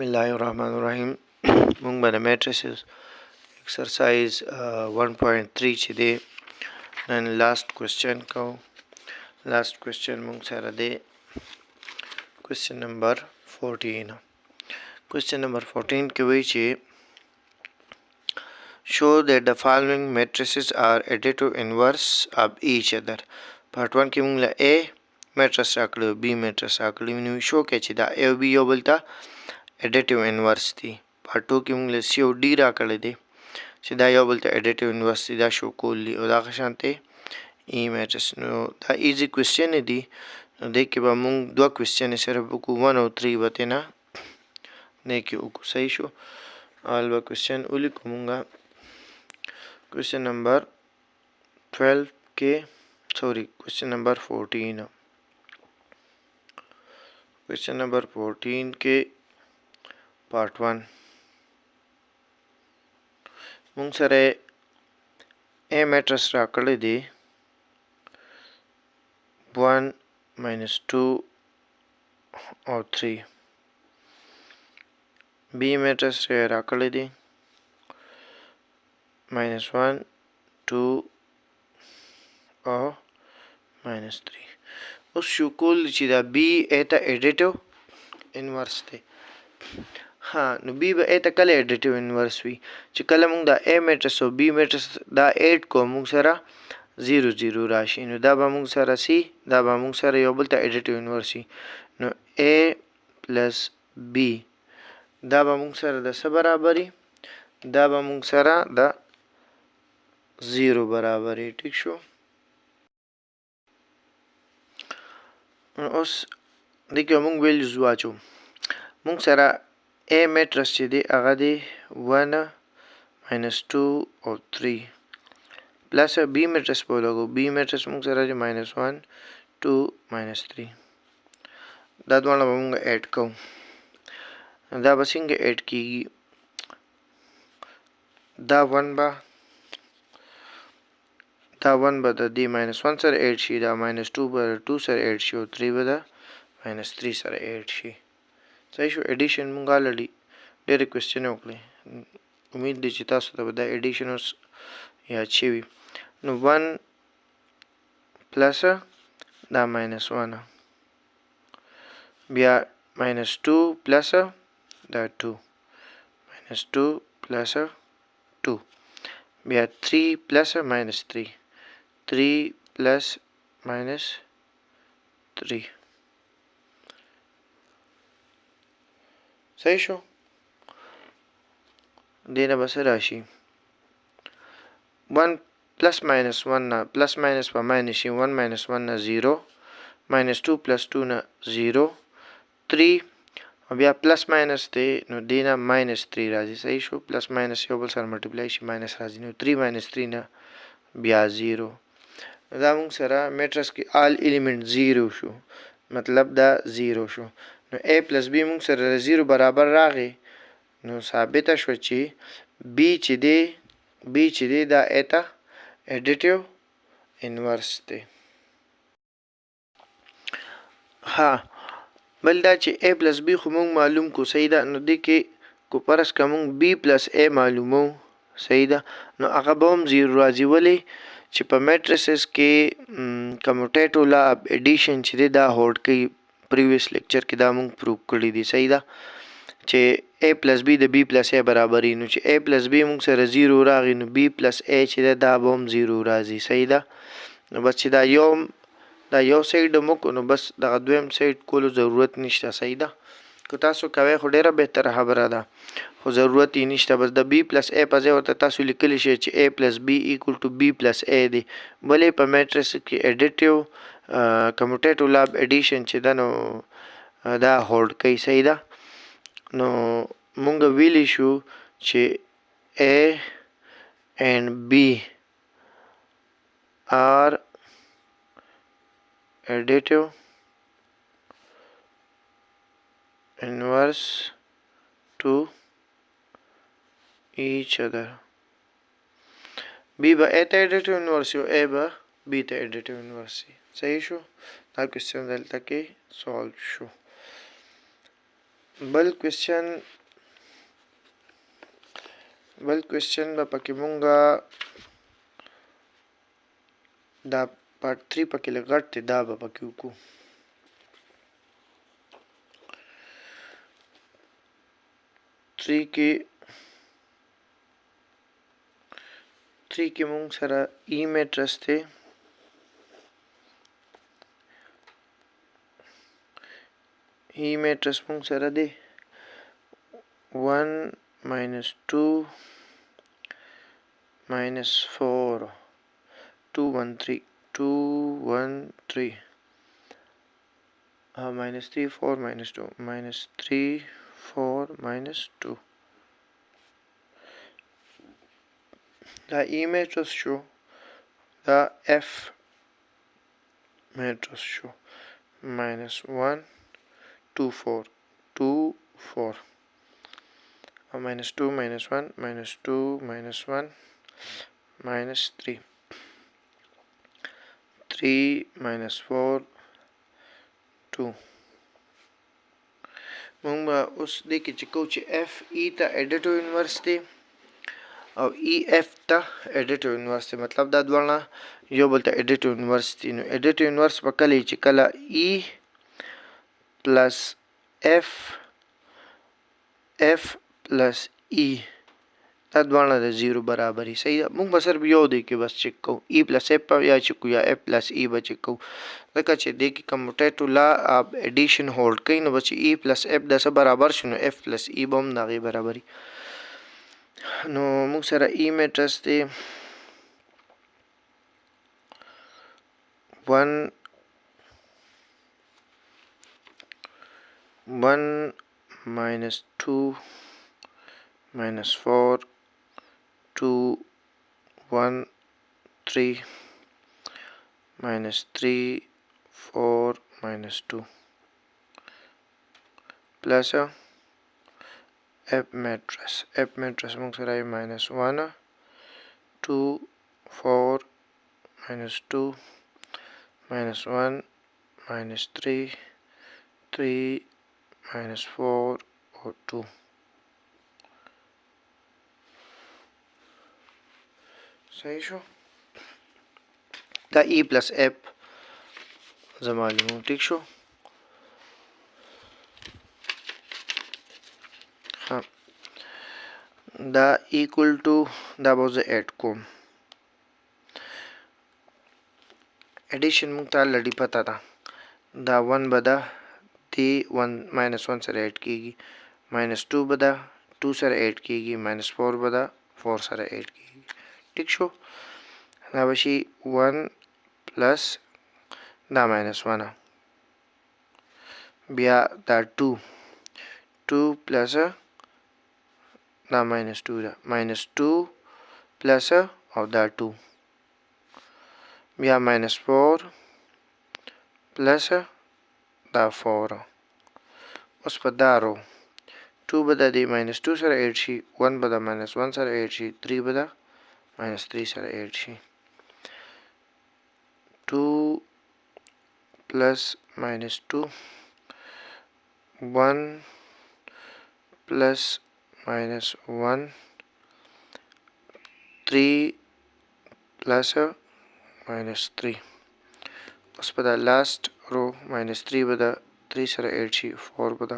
Bismillahirrahmanirrahim. Mung bana matrices exercise 1.3 chide and last question mung sara de question number 14. Question number 14 ke vichi show that the following matrices are additive inverse of each other. Part 1 ki mung la A matrix raklu B matrix raklu nu show ke chida A B yo bolta additive inverse थी. पार्ट 2 की मुंगले सी और डी राकले दे सीधा यो बोलते additive inverse सीधा शो कोली और शांते ई मैट्रिक्स नो दा इजी क्वेश्चन है दी देख के बा मुंग दो क्वेश्चन है सिर्फ बुकु 1 और 3 बतेना देखिए उको सही शो अलवा क्वेश्चन उली को मुंगा क्वेश्चन नंबर 12 के क्वेश्चन नंबर 14 क्वेश्चन नंबर 14 के पार्ट 1 मुंग सरे ए मैट्रिक्स राकले दे 1 -2 और 3 बी मैट्रिक्स राकले दे -1 2 और -3 उस शुकुल चिदा बी एता एडिटिव इनवर्स थे हाँ नु बी बा एता कले एडिटिव इनवर्स वी च कले मुंग दा ए मैट्रिक्स और बी मैट्रिक्स दा 8 को मुंग सरा 0 0 राशि नु दा बा मुंग सरा सी दा बा मुंग सरा यो बोलता एडिटिव इनवर्स नु ए प्लस बी दा बा मुंग सरा दा सब बराबरी दा बा मुंग सरा दा 0 बराबरी ठीक शो उस देखियो मुंग वैल्यूज वाचो मुंग सरा ए मैट्रिक्स दे आगा दे 1 -2 और 3 प्लस बी मैट्रिक्स बोलोगो बी मैट्रिक्स मुंग सरा जो -1 2 -3 दाद वाला मुंग ऐड को दा बसिंग ऐड की दा 1 दा दी -1 सर ऐड शी दा -2 बा 2 सर ऐड शी और 3 बदा -3 सर ऐड शी सही शो एडिशन मुंगा लड़ी डेरे क्वेश्चन ओकले उम्मीद दी चिता सुदा बदा एडिशन उस या अच्छी भी नो 1 प्लस दा -1 बिया -2 प्लस दा 2 -2 प्लस 2 बिया 3 प्लस -3 3 प्लस -3 सही शो देना बस राशि 1 प्लस -1 ना प्लस माइनस पा माइनस 1 -1 ना 0 -2 प्लस 2 ना 0 3 अब या प्लस माइनस थे नो देना -3 राजी सही शो प्लस माइनस यो बल सर मल्टीप्लाई शी माइनस राजी नो 3 -3 ना ब्या 0 दामुंग सरा मैट्रिक्स की ऑल एलिमेंट 0 शो मतलब दा 0 शो नो ए प्लस बी मुंग सरा 0 बराबर रागे नो साबित शो ची बी ची दा एता एडिटिव इनवर्स थे हाँ बल्दा ची ए प्लस बी खुमुंग मालूम को सही दा नो देखे को परस कमुंग बी प्लस ए मालूमो सही दा नो अगबोम 0 राजी वले ची पा मैट्रिसेस के कम्यूटेटिव लॉ ऑफ एडिशन ची दा होल्ड की प्रीवियस लेक्चर की दा मुंग प्रूव करी दी सही दा चे ए प्लस बी द बी प्लस ए बराबरी नु चे ए प्लस बी मुंग सर 0 रागी नु बी प्लस ए ची दा बोम 0 राजी सही दा नो बस ची दा यो साइड मुको नो बस दा दोयम साइड कोलो जरूरत निश्ता सही दा को तासो कवे खो डेरा बेहतर खबरा दा खो जरूरत ही निश्ता बस द बी प्लस ए पजे होता तासो लिखली शे चे A plus B equal to B plus A दे भले पर मैट्रिक्स की additive commutative law of addition चे दा नो दा होल्ड कई सही दा नो मुंगा विल इशू चे A and B are additive inverse to each other b ba eta additive inverse yo a ba b ta additive inverse सही शो ता क्वेश्चन दलता के solve show بل کوېسچن به پکې مونږه دا پارت 3 پکې لږ غټ دی، دا به پکې وکړو. تھری کې مونږ سره ای میټرس دی. ای میټرس مونږ سره دی 1 -2 -4 2 1 3 2 1 3 -3 4 -2 -3 4 -2 دا ای میټرس شو، دا اف میټرس شو -1 2 4 2 4 -2 -1 -2 -1 -3 3 -4 2. مونږ به اوس دې کې چې کوو چې اف ای ته ایډیټو انورس دی او ای اف ته ایډیټو انورس دی، مطلب دا دواړه یو بل ته ایډیټو انورس دي. نو ایډیټو انورس به کله چې کله ای پلس اف پلس ای دا دواړه د 0 برابري. صحیح ده. مونږ به صرف یو دی کې بس چک کوو، ای پلس اف یا چک کوو یا اف پلس ای به چک کوو، ځکه چې دې کې کموټیټو لا اف ایډیشن هولډ کوي. نو به چې ای پلس اف د څه برابر شي نو اف پلس ای به هم د هغې برابري. نو مونږ سره ای میټرس دی 1 -2 -4 2 1 3 -3 4 -2 plus F matrix مونږ سره -1 2 4 -2 -1 -3 3 -4 or 2. صحیح شو. دا ای پلس اف زه معلوموم. ٹھیک شو. دا ایکول ټو دا به زه ایډ کوم. ایډیشن مونږ ته الریډي پته ده. دا 1 به ده دی 1 -1 سره ایډ کیږي، -2 به ده 2 سره ایډ کیږي، -4 به ده 4 سره ایډ کیږي. ٹھیک شو. دا به شي 1 پلس دا -1 بیا دا 2 پلس دا -2 ده -2 پلس او دا 2 بیا -4 پلس دا 4. اوس په دا رو 2 به د دې -2 سره ایډ شي، 1 به د -1 سره ایډ شي، 3 به د -3 سره ایډ شي. 2 پلس -2 1 پلس -1 3 پلس -3. اوس په دا لاست رو -3 به د 3 سره ایډ شي، 4 به د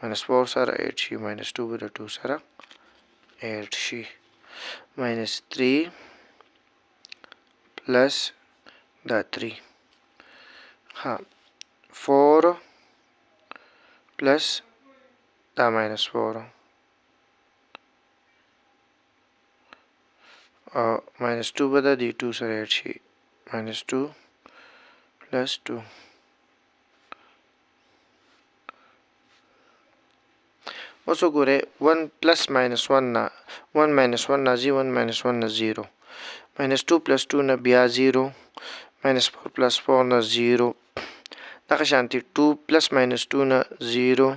-4 سره ایډ شي، -2 به د 2 سره ایډ شي. -3 پلس دا 3 4 پلس دا -4 او -2 به د دې 2 سره ایډ شي، -2 پلس 2. اوس وګورئ 1 پلس -1 نه 1 -1 نه ځي، 1 -1 نه 0، -2 پلس 2 نه بیا 0، -4 پلس 4 نه 0، دغه شانتي 2 پلس -2 نه 0،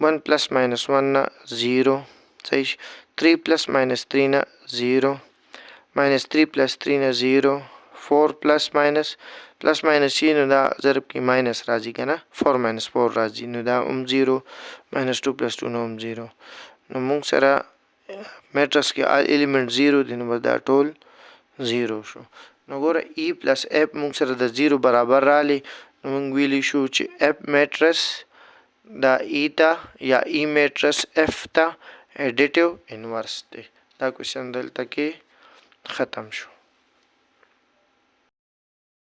1 پلس -1 نه 0، صحیح. 3 پلس -3 نه 0، -3 پلس 3 نه 0، 4 پلس پلس ماینس شي نو دا ضرب کې ماینس راځي که نه 4 ماینس 4 راځي نو دا هم 0 ماینس 2 پلس 2 نو هم 0 نو موږ سره میټرس کې الیمنٹ 0 دی نو بس دا ټول 0 شو نو ګوره ای پلس اف موږ سره د 0 برابر رالی نو موږ ویلی شو چې اف میټرس دا ای ته یا ای میټرس اف ته ایډیټیو انورس دی دا کوشن دلته کې ختم شو